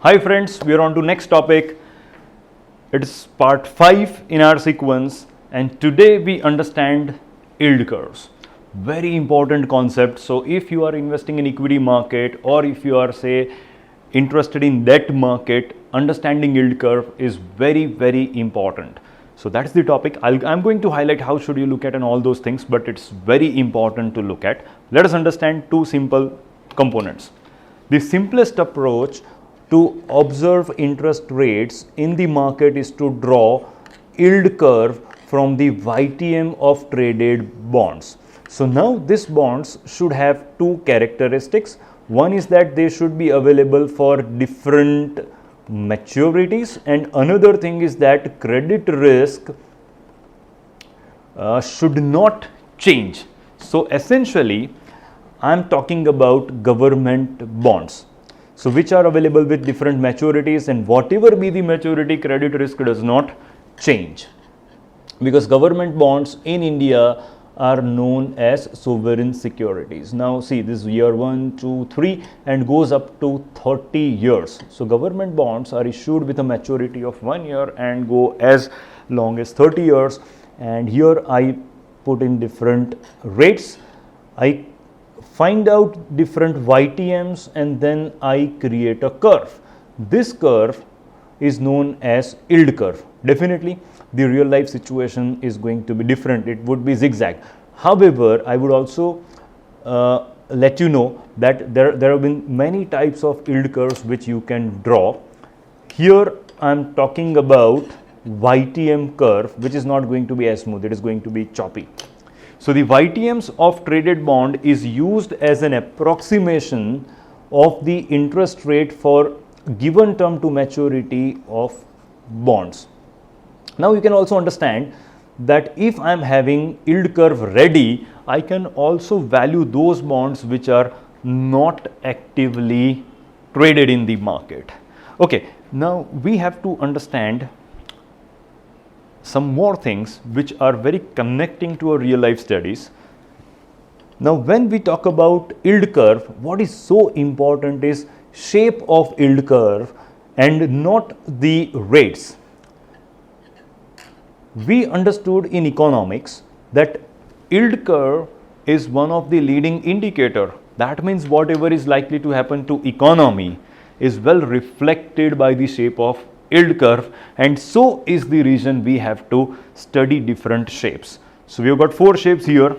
Hi friends, we are on to next topic. It's part 5 in our sequence, and today we understand yield curves. Very important concept. So if you are investing in equity market, or if you are say interested in debt market, understanding yield curve is very important. So that's the topic. I'm going to highlight how should you look at and all those things, but it's very important to look at. Let us understand two simple components. The simplest approach to observe interest rates in the market is to draw yield curve from the YTM of traded bonds. So now these bonds should have two characteristics. One is that they should be available for different maturities, and another thing is that credit risk should not change. So essentially I am talking about government bonds, so which are available with different maturities, and whatever be the maturity, credit risk does not change, because government bonds in India are known as sovereign securities. Now see, this year 1, 2, 3 and goes up to 30 years. So government bonds are issued with a maturity of 1 year and go as long as 30 years. And here I put in different rates. I find out different YTMs and then I create a curve. This curve is known as yield curve. Definitely the real life situation is going to be different. It would be zigzag. However, I would also let you know that there have been many types of yield curves which you can draw. Here I am talking about YTM curve, which is not going to be as smooth. It is going to be choppy. So the YTMs of traded bond is used as an approximation of the interest rate for given term to maturity of bonds. Now you can also understand that if I am having yield curve ready, I can also value those bonds which are not actively traded in the market. Okay, now we have to understand some more things which are very connecting to our real life studies. Now when we talk about yield curve, what is so important is shape of yield curve and not the rates. We understood in economics that yield curve is one of the leading indicator. That means whatever is likely to happen to economy is well reflected by the shape of yield curve, and so is the reason we have to study different shapes. So we have got 4 shapes here.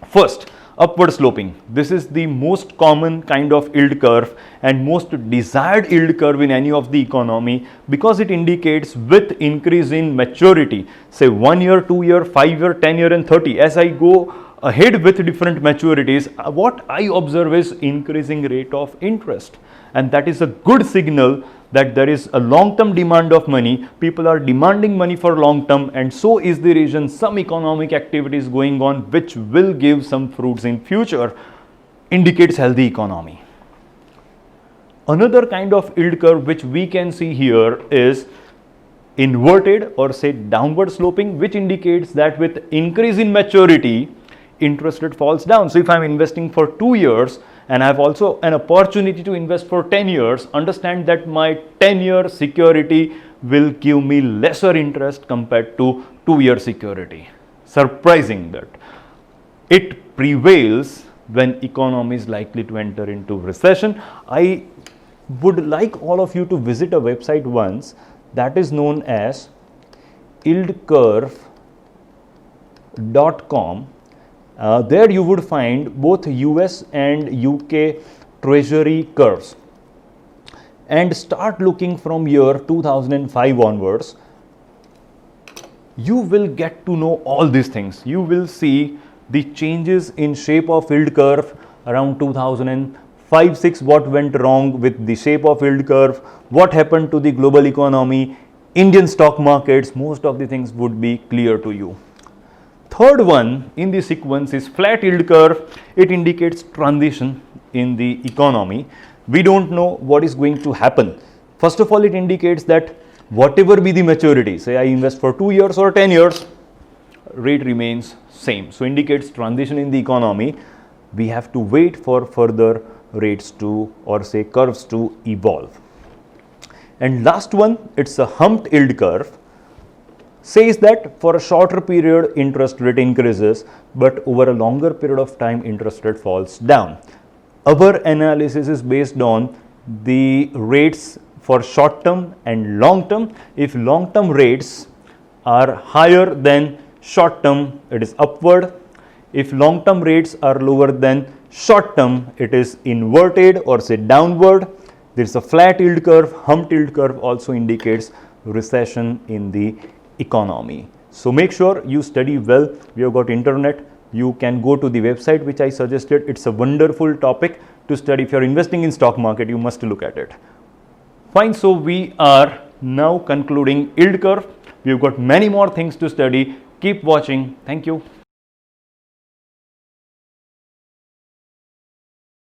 First, upward sloping. This is the most common kind of yield curve and most desired yield curve in any of the economy, because it indicates with increase in maturity, say 1 year, 2 year, 5 year, 10 year and 30. As I go ahead with different maturities, what I observe is increasing rate of interest, and that is a good signal that there is a long-term demand of money. People are demanding money for long-term, and so is the reason some economic activities going on which will give some fruits in future, indicates healthy economy. Another kind of yield curve which we can see here is inverted or say downward sloping, which indicates that with increase in maturity, interest rate falls down. So if I am investing for 2 years and I have also an opportunity to invest for 10 years, understand that my 10-year security will give me lesser interest compared to 2-year security. Surprising that it prevails when economy is likely to enter into recession. I would like all of you to visit a website once that is known as yieldcurve.com. There you would find both US and UK treasury curves, and start looking from year 2005 onwards. You will get to know all these things. You will see the changes in shape of yield curve around 2005-6, what went wrong with the shape of yield curve, what happened to the global economy, Indian stock markets. Most of the things would be clear to you. Third one in the sequence is flat yield curve. It indicates transition in the economy. We don't know what is going to happen. First of all, it indicates that whatever be the maturity, say I invest for 2 years or 10 years, rate remains same. So indicates transition in the economy. We have to wait for further rates to, or say curves to evolve. And last one, it's a humped yield curve, says that for a shorter period interest rate increases, but over a longer period of time interest rate falls down. Our analysis is based on the rates for short term and long term. If long term rates are higher than short term, it is upward. If long term rates are lower than short term, it is inverted or say downward. There is a flat yield curve. Humped yield curve also indicates recession in the economy. So make sure you study well. We have got internet. You can go to the website which I suggested. It's a wonderful topic to study. If you are investing in stock market, you must look at it. Fine. So we are now concluding yield curve. We have got many more things to study. Keep watching. Thank you.